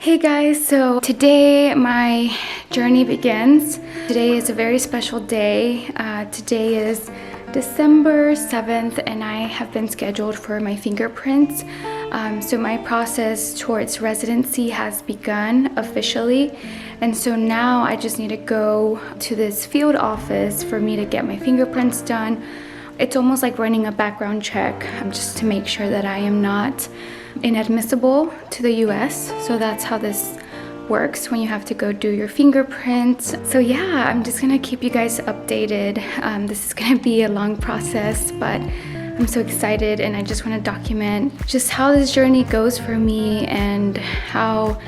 Hey guys, so today my journey begins. Today is a very special day. Today is December 7th and I have been scheduled for my fingerprints. So my process towards residency has begun officially. And so now I just need to go to this field office for me to get my fingerprints done. It's almost like running a background check just to make sure that I am not inadmissible to the US. So that's how this works when you have to go do your fingerprints. So yeah, I'm just gonna keep you guys updated. This is gonna be a long process, but I'm so excited and I just want to document just how this journey goes for me and how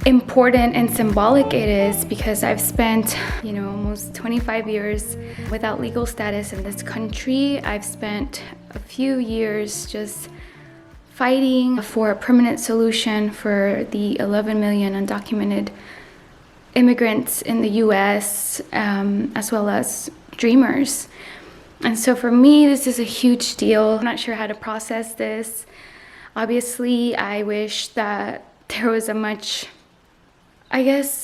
important and symbolic it is, because I've spent, almost 25 years without legal status in this country. I've spent a few years just fighting for a permanent solution for the 11 million undocumented immigrants in the US, as well as dreamers. And so for me, this is a huge deal. I'm not sure how to process this. Obviously, I wish that there was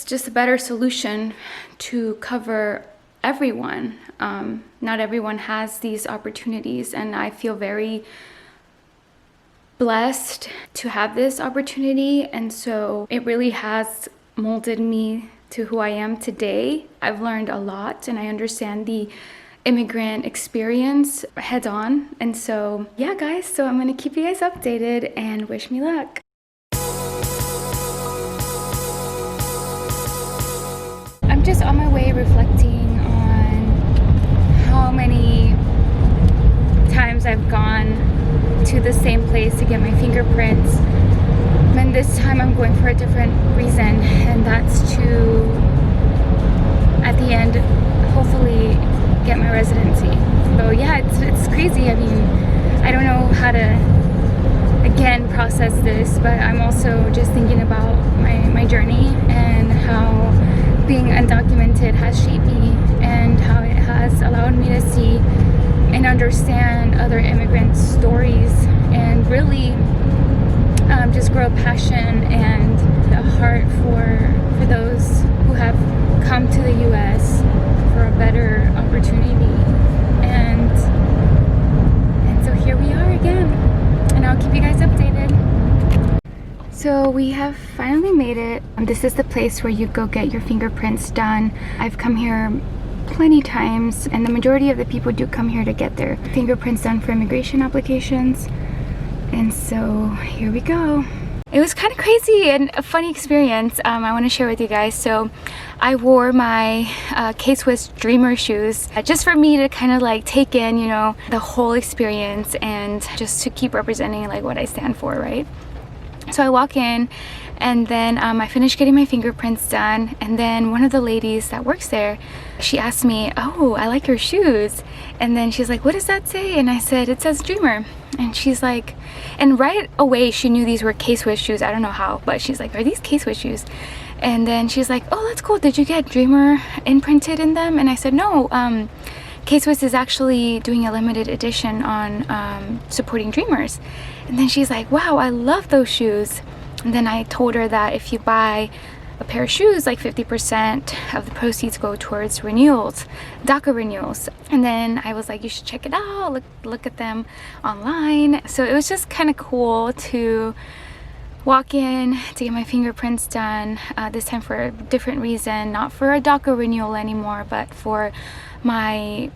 just a better solution to cover everyone. Not everyone has these opportunities, and I feel very blessed to have this opportunity. And so it really has molded me to who I am today. I've learned a lot and I understand the immigrant experience head on. And so yeah guys, so I'm gonna keep you guys updated and wish me luck. I'm just on my way reflecting on how many times I've gone to the same place to get my fingerprints. And this time I'm going for a different reason, and that's to, at the end, hopefully get my residency. So yeah, it's crazy. I mean, I don't know how to, again, process this, but I'm also just thinking about my journey and how being undocumented has shaped me and how it has allowed me to see and understand other immigrant stories and really just grow a passion and a heart for those who have come to the US for a better opportunity. And so here we are again, and I'll keep you guys updated. So we have finally made it. This is the place where you go get your fingerprints done. I've come here plenty times, and the majority of the people do come here to get their fingerprints done for immigration applications. And so here we go. It was kind of crazy and a funny experience. I want to share with you guys. So I wore my K-Swiss Dreamer shoes just for me to kind of like take in, the whole experience and just to keep representing like what I stand for, right? So I walk in, and then I finished getting my fingerprints done, and then one of the ladies that works there, she asked me, "Oh, I like your shoes." And then she's like, "What does that say?" And I said, "It says Dreamer." And she's like, and right away she knew these were K-Swiss shoes. I don't know how, but she's like, "Are these K-Swiss shoes?" And then she's like, "Oh, that's cool. Did you get Dreamer imprinted in them?" And I said, "No, K-Swiss is actually doing a limited edition on supporting dreamers." And then she's like, "Wow, I love those shoes." And then I told her that if you buy a pair of shoes, like 50% of the proceeds go towards renewals, DACA renewals. And then I was like, "You should check it out, look at them online." So it was just kind of cool to walk in to get my fingerprints done, this time for a different reason, not for a DACA renewal anymore, but for my,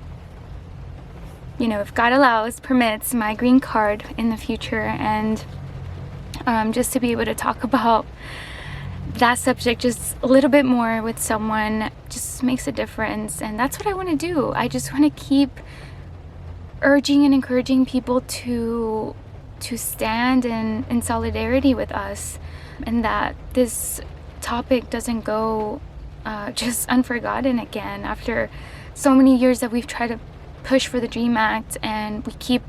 if God allows, permits, my green card in the future. And just to be able to talk about that subject just a little bit more with someone just makes a difference. And that's what I want to do. I just want to keep urging and encouraging people to stand in solidarity with us, and that this topic doesn't go just unforgotten again after so many years that we've tried to push for the DREAM Act, and we keep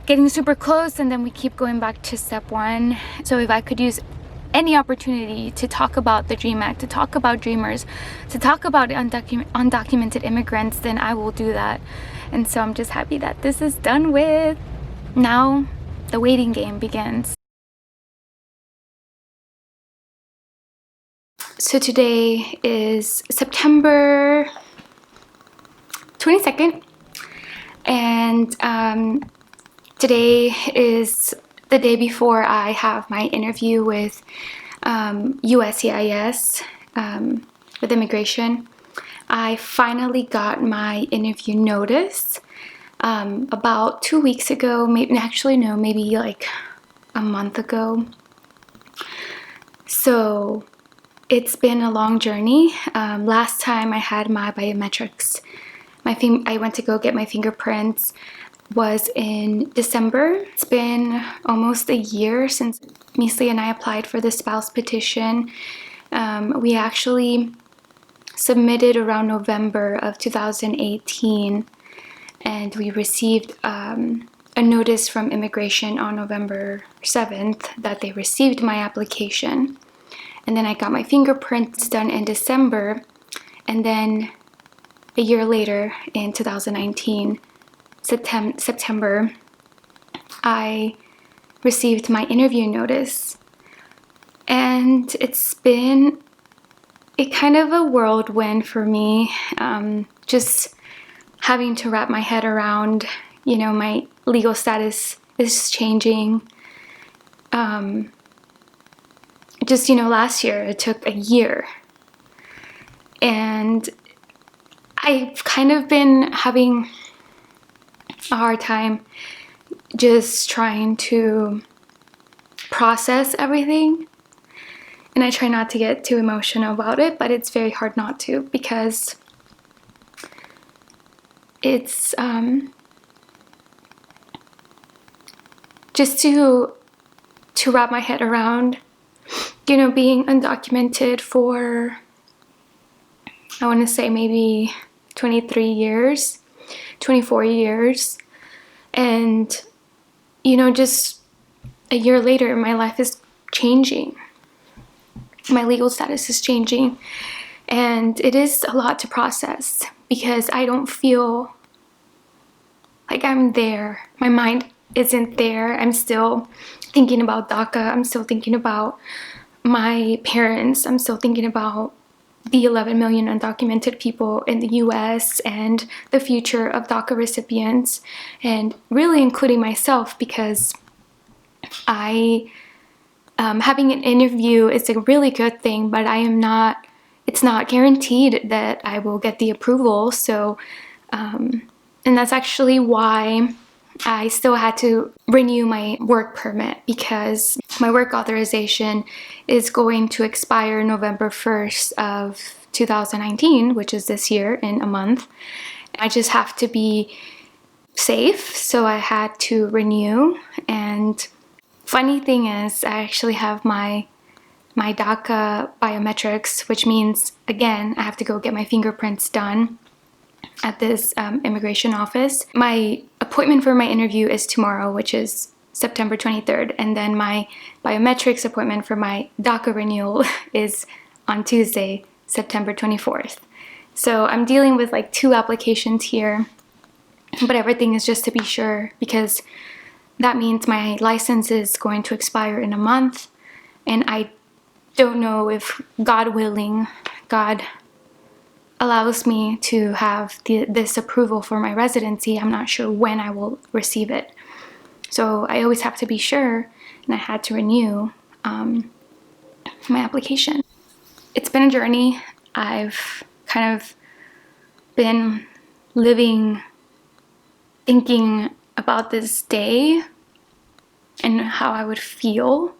getting super close, and then we keep going back to step one. So if I could use any opportunity to talk about the DREAM Act, to talk about dreamers, to talk about undocumented immigrants, then I will do that. And so I'm just happy that this is done with. Now the waiting game begins. So today is September 22nd, and today is the day before I have my interview with USCIS with immigration. I finally got my interview notice about 2 weeks ago, maybe like a month ago. So it's been a long journey. Last time I had my biometrics, I went to go get my fingerprints, was in December. It's been almost a year since Miztli and I applied for the spouse petition. We actually submitted around November of 2018, and we received a notice from immigration on November 7th that they received my application. And then I got my fingerprints done in December, and then a year later in 2019, September, I received my interview notice. And it's been kind of a whirlwind for me, just having to wrap my head around, my legal status is changing. Last year it took a year, and I've kind of been having a hard time just trying to process everything. And I try not to get too emotional about it, but it's very hard not to, because it's just to wrap my head around, being undocumented for, I want to say maybe 24 years. And, just a year later, my life is changing. My legal status is changing. And it is a lot to process, because I don't feel like I'm there. My mind isn't there. I'm still thinking about DACA. I'm still thinking about my parents. I'm still thinking about the 11 million undocumented people in the US and the future of DACA recipients, and really including myself, because having an interview is a really good thing, but it's not guaranteed that I will get the approval. So, and that's actually why I still had to renew my work permit, because my work authorization is going to expire November 1st of 2019, which is this year, in a month. I just have to be safe, so I had to renew. And funny thing is, I actually have my DACA biometrics, which means, again, I have to go get my fingerprints done at this immigration office. My appointment for my interview is tomorrow, which is September 23rd, and then my biometrics appointment for my DACA renewal is on Tuesday, September 24th. So I'm dealing with like 2 applications here, but everything is just to be sure, because that means my license is going to expire in a month, and I don't know if, God willing, God allows me to have this approval for my residency. I'm not sure when I will receive it. So I always have to be sure, and I had to renew my application. It's been a journey. I've kind of been thinking about this day and how I would feel.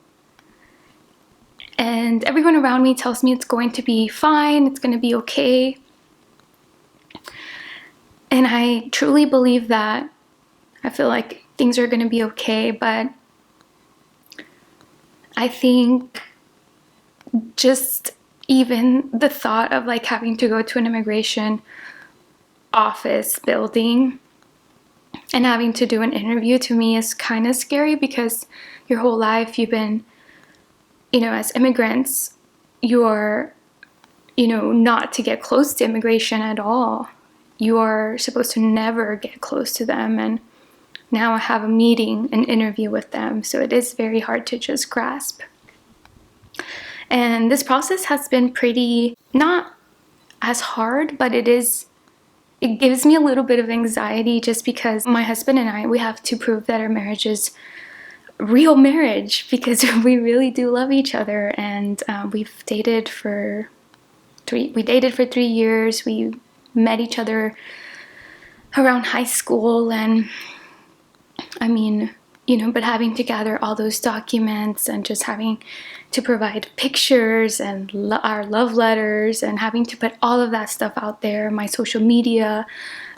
And everyone around me tells me it's going to be fine, it's going to be okay. And I truly believe that. I feel like things are going to be okay, but I think just even the thought of like having to go to an immigration office building and having to do an interview, to me, is kind of scary, because your whole life you've been, as immigrants, you're, not to get close to immigration at all. You're supposed to never get close to them, and now I have an interview with them, so it is very hard to just grasp. And this process has been pretty, not as hard, but it gives me a little bit of anxiety just because my husband and I, we have to prove that our marriage is real marriage, because we really do love each other. And we dated for 3 years. We met each other around high school, and I mean, but having to gather all those documents and just having to provide pictures and our love letters and having to put all of that stuff out there, my social media,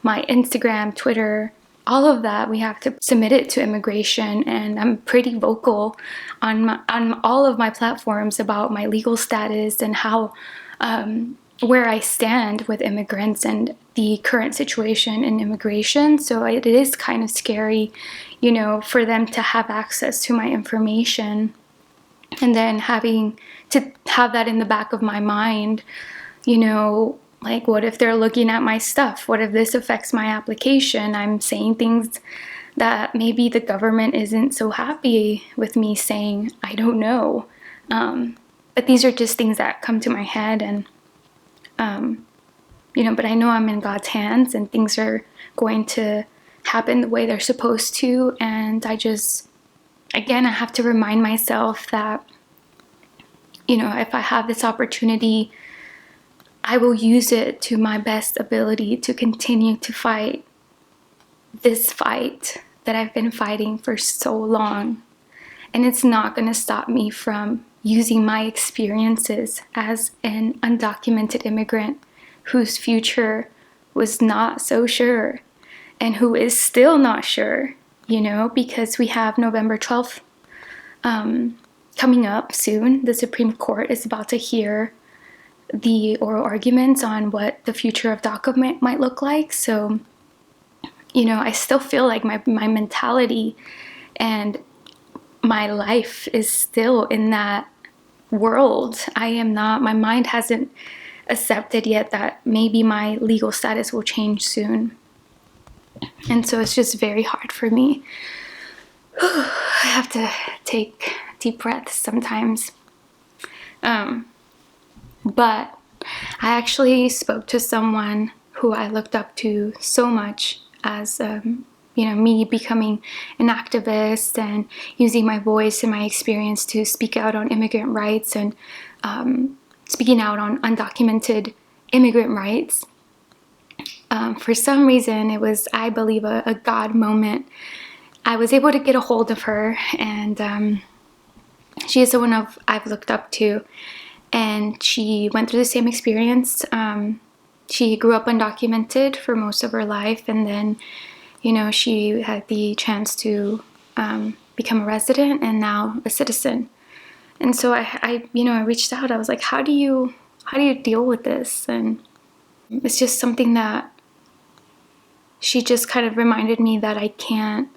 my Instagram, Twitter, all of that, we have to submit it to immigration. And I'm pretty vocal on all of my platforms about my legal status and how where I stand with immigrants and the current situation in immigration. So it is kind of scary, for them to have access to my information, and then having to have that in the back of my mind, like, what if they're looking at my stuff? What if this affects my application? I'm saying things that maybe the government isn't so happy with me saying. I don't know. But these are just things that come to my head, and but I know I'm in God's hands and things are going to happen the way they're supposed to. And I have to remind myself that, if I have this opportunity, I will use it to my best ability to continue to fight this fight that I've been fighting for so long. And it's not going to stop me from using my experiences as an undocumented immigrant whose future was not so sure, and who is still not sure, because we have November 12th coming up soon. The Supreme Court is about to hear the oral arguments on what the future of DACA might look like. So, I still feel like my mentality and my life is still in that world. My mind hasn't accepted yet that maybe my legal status will change soon. And so it's just very hard for me. I have to take deep breaths sometimes. But I actually spoke to someone who I looked up to so much as me becoming an activist and using my voice and my experience to speak out on immigrant rights and speaking out on undocumented immigrant rights. For some reason, it was, I believe, a God moment. I was able to get a hold of her, and she is someone I've looked up to, and she went through the same experience. She grew up undocumented for most of her life, and then she had the chance to become a resident and now a citizen. And so I reached out. I was like, how do you deal with this? And it's just something that she just kind of reminded me that I can't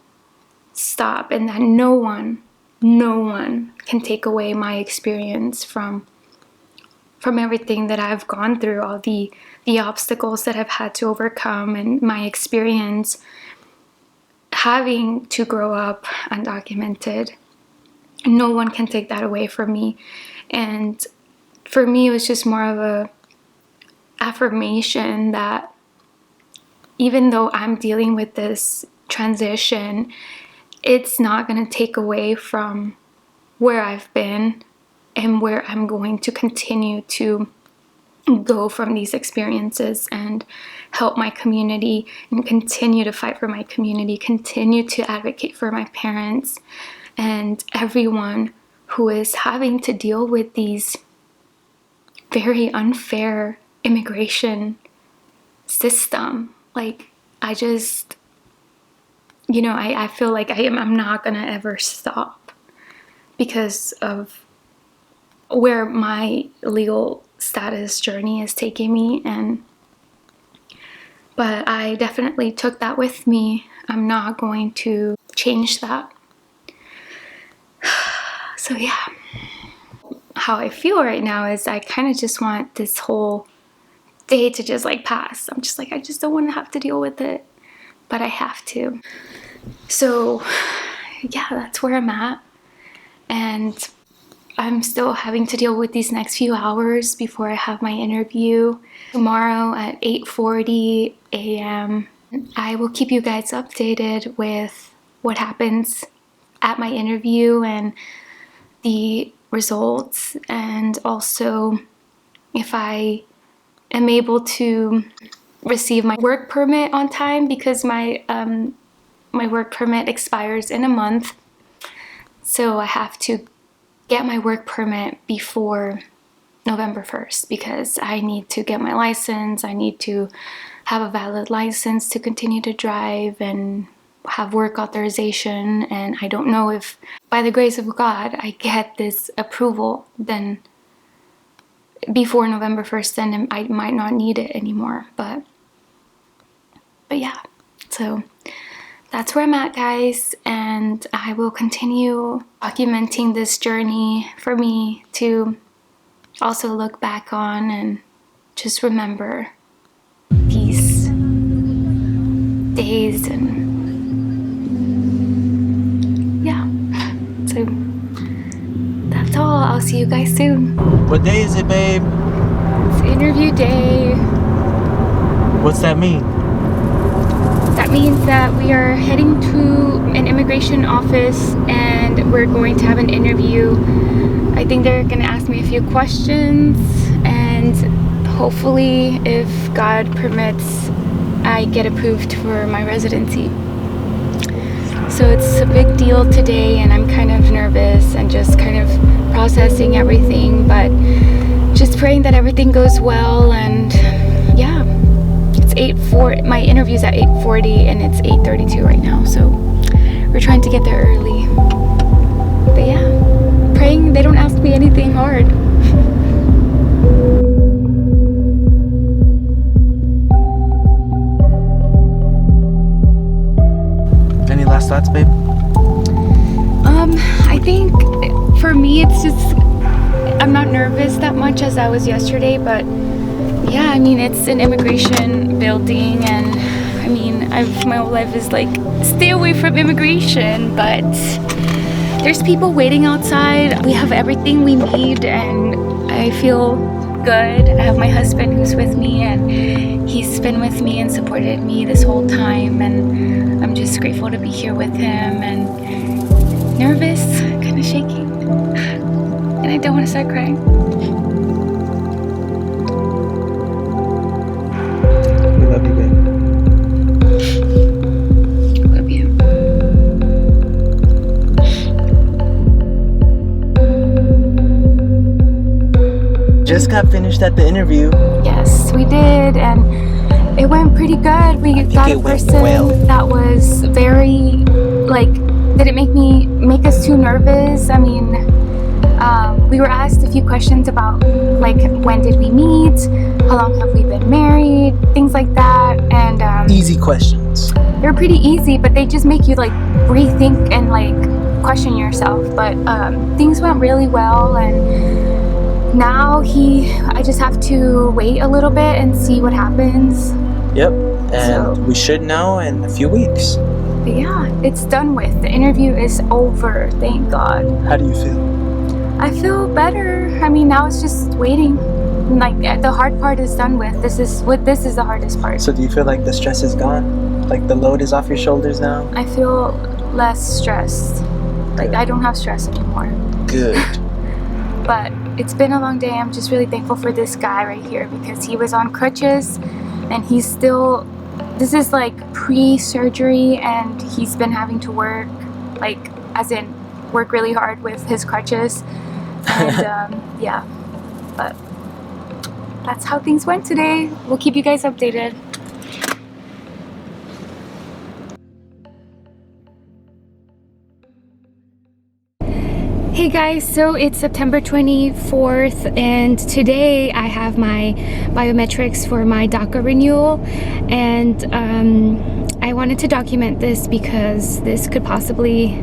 stop, and that no one can take away my experience from everything that I've gone through, all the obstacles that I've had to overcome, and my experience having to grow up undocumented. No one can take that away from me. And for me, it was just more of a affirmation that even though I'm dealing with this transition, it's not going to take away from where I've been and where I'm going to continue to go from these experiences and help my community and continue to fight for my community, continue to advocate for my parents and everyone who is having to deal with these very unfair immigration system. Like, I just, I feel like I'm not gonna ever stop because of where my legal status journey is taking me. But I definitely took that with me. I'm not going to change that. So yeah, how I feel right now is I kind of just want this whole day to just pass. I'm just I just don't want to have to deal with it, but I have to. So yeah, that's where I'm at. And I'm still having to deal with these next few hours before I have my interview tomorrow at 8:40 a.m. I will keep you guys updated with what happens at my interview and the results, and also if I am able to receive my work permit on time, because my work permit expires in a month. So I have to get my work permit before November 1st because I need to get my license. I need to have a valid license to continue to drive and have work authorization. And I don't know if by the grace of God I get this approval then before November 1st, then I might not need it anymore. But yeah, so that's where I'm at, guys, and I will continue documenting this journey for me to also look back on and just remember these days. And yeah, so that's all. I'll see you guys soon. What day is it, babe? It's interview day. What's that mean? That means that we are heading to an immigration office and we're going to have an interview. I think they're going to ask me a few questions, and hopefully, if God permits, I get approved for my residency. So it's a big deal today, and I'm kind of nervous and just kind of processing everything, but just praying that everything goes well. And yeah, it's 8:40. My interview's at 8:40 and it's 8:32 right now, so we're trying to get there early. But yeah, praying they don't ask me anything hard. Any last thoughts, babe? I think for me it's just, I'm not nervous that much as I was yesterday, but yeah, I mean, it's an immigration building, and I mean, my whole life is like, stay away from immigration, but there's people waiting outside. We have everything we need, and I feel good. I have my husband who's with me, and he's been with me and supported me this whole time, and I'm just grateful to be here with him, and nervous, kind of shaking, and I don't want to start crying. We love you, babe. Love you. Just got finished at the interview. Yes, we did, and it went pretty good. We got a person that was very, like, did it make us too nervous? I mean, we were asked a few questions about, like, when did we meet, how long have we been married, things like that, and Easy questions. they're pretty easy, but they just make you like rethink and like question yourself. But things went really well, and now I just have to wait a little bit and see what happens. Yep, and we should know in a few weeks. But yeah, it's done with. The interview is over, thank God. How do you feel? I feel better. I mean, now it's just waiting. Like, the hard part is done with. This is the hardest part. So do you feel like the stress is gone? Like the load is off your shoulders now? I feel less stressed. Like, I don't have stress anymore. Good. But it's been a long day. I'm just really thankful for this guy right here, because he was on crutches and he's still, this is like pre-surgery, and he's been having to work, like, as in work really hard with his crutches. And yeah, but that's how things went today. We'll keep you guys updated. Hey guys, so it's September 24th, and today I have my biometrics for my DACA renewal, and I wanted to document this because this could possibly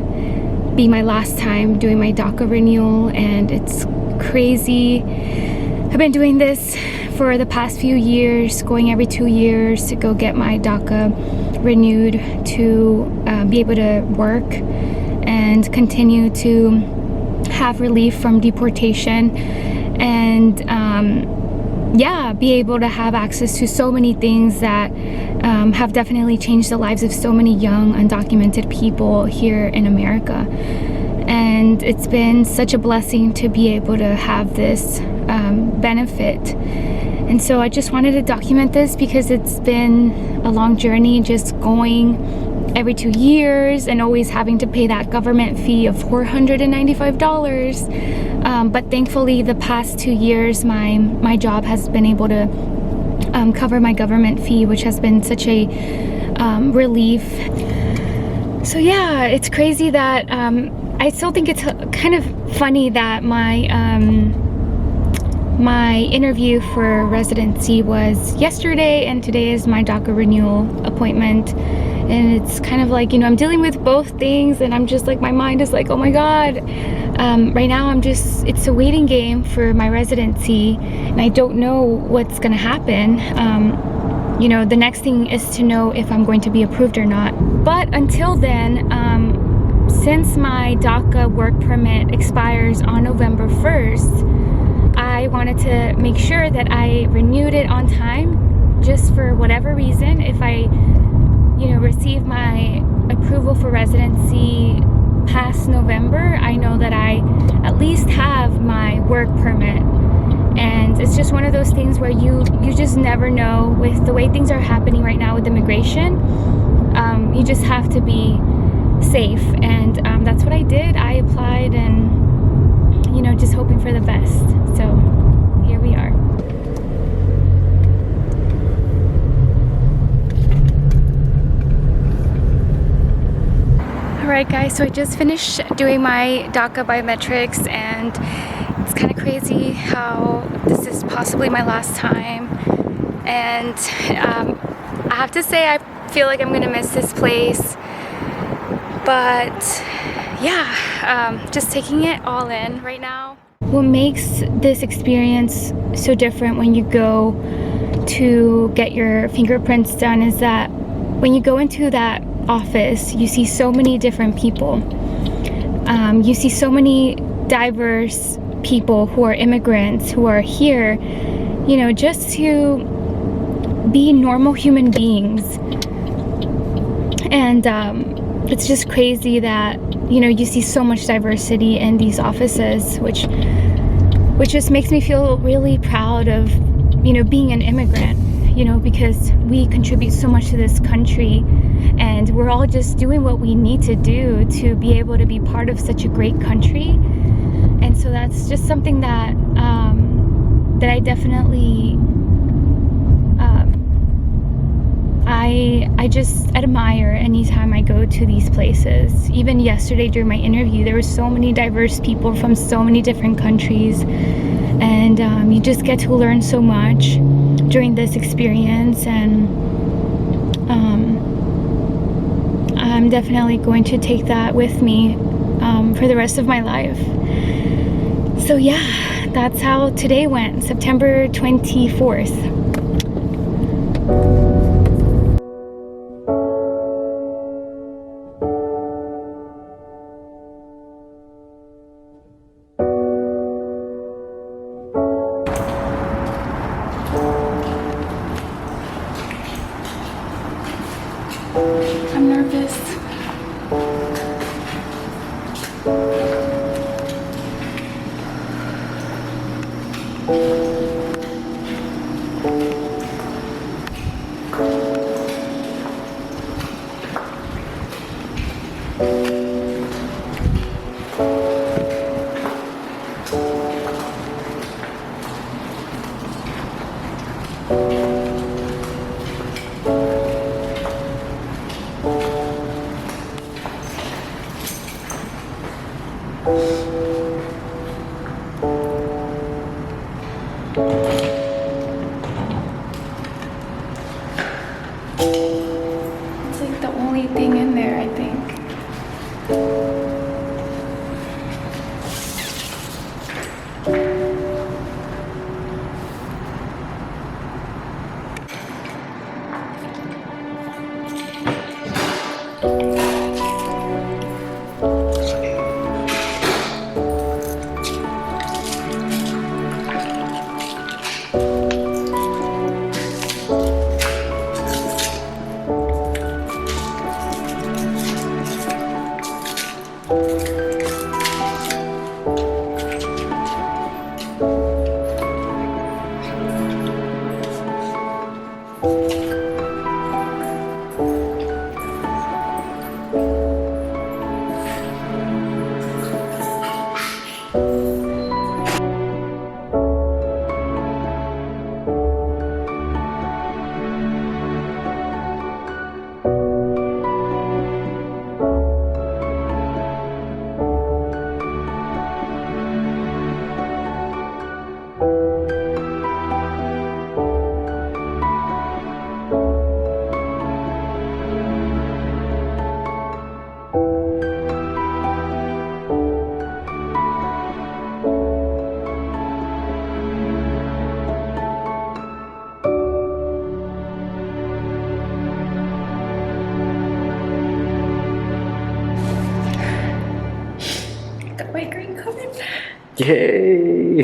be my last time doing my DACA renewal, and it's crazy. I've been doing this for the past few years, going every 2 years to go get my DACA renewed to be able to work and continue to have relief from deportation and yeah, be able to have access to so many things that have definitely changed the lives of so many young undocumented people here in America. And it's been such a blessing to be able to have this benefit. And so I just wanted to document this because it's been a long journey, just going every 2 years and always having to pay that government fee of $495. But thankfully the past 2 years my job has been able to cover my government fee, which has been such a relief. So yeah, it's crazy that I still think it's kind of funny that my interview for residency was yesterday and today is my DACA renewal appointment. And it's kind of like, you know, I'm dealing with both things and I'm just like, my mind is like, oh my God. Right now it's a waiting game for my residency and I don't know what's gonna happen. You know, the next thing is to know if I'm going to be approved or not. But until then, since my DACA work permit expires on November 1st, I wanted to make sure that I renewed it on time, just for whatever reason. If I, you know, receive my approval for residency past November, I know that I at least have my work permit. And it's just one of those things where you just never know with the way things are happening right now with immigration. You just have to be safe, and that's what I did. I applied and, you know, just hoping for the best. So here we are. Alright guys, so I just finished doing my DACA biometrics and it's kind of crazy how this is possibly my last time. And I have to say I feel like I'm going to miss this place. But yeah, just taking it all in right now. What makes this experience so different when you go to get your fingerprints done is that when you go into that office, you see so many different people. You see so many diverse people who are immigrants, who are here, you know, just to be normal human beings. And it's just crazy that, you know, you see so much diversity in these offices, which just makes me feel really proud of, you know, being an immigrant, you know, because we contribute so much to this country and we're all just doing what we need to do to be able to be part of such a great country. And so that's just something that that I definitely I just admire anytime I go to these places. Even yesterday during my interview, there were so many diverse people from so many different countries, and you just get to learn so much during this experience. And I'm definitely going to take that with me for the rest of my life. So yeah, that's how today went, September 24th. I'm nervous. Yay!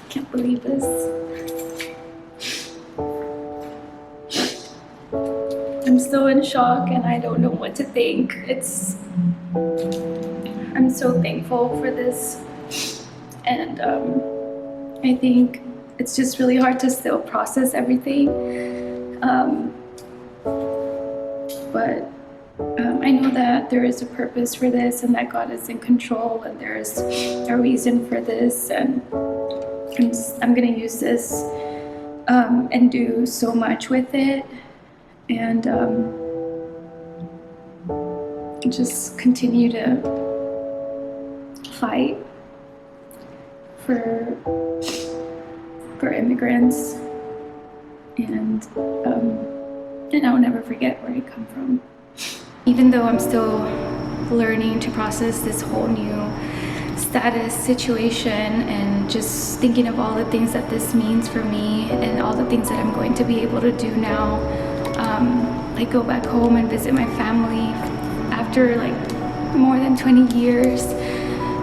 Can't believe this. I'm still in shock and I don't know what to think. I'm so thankful for this, and I think it's just really hard to still process everything. But I know that there is a purpose for this and that God is in control and there's a reason for this, and I'm gonna use this and do so much with it, and just continue to fight for immigrants, and I'll never forget where I come from. Even though I'm still learning to process this whole new status situation and just thinking of all the things that this means for me and all the things that I'm going to be able to do now, like go back home and visit my family after like more than 20 years,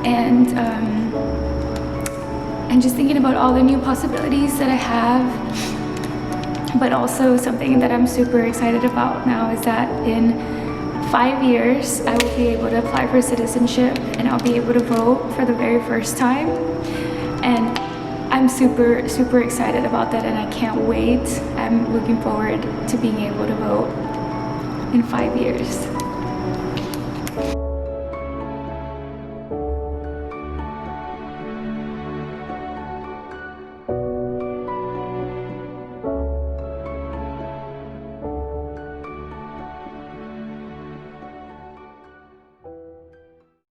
and just thinking about all the new possibilities that I have. But also something that I'm super excited about now is that in 5 years I will be able to apply for citizenship and I'll be able to vote for the very first time, and I'm super excited about that, and I can't wait. I'm looking forward to being able to vote in 5 years.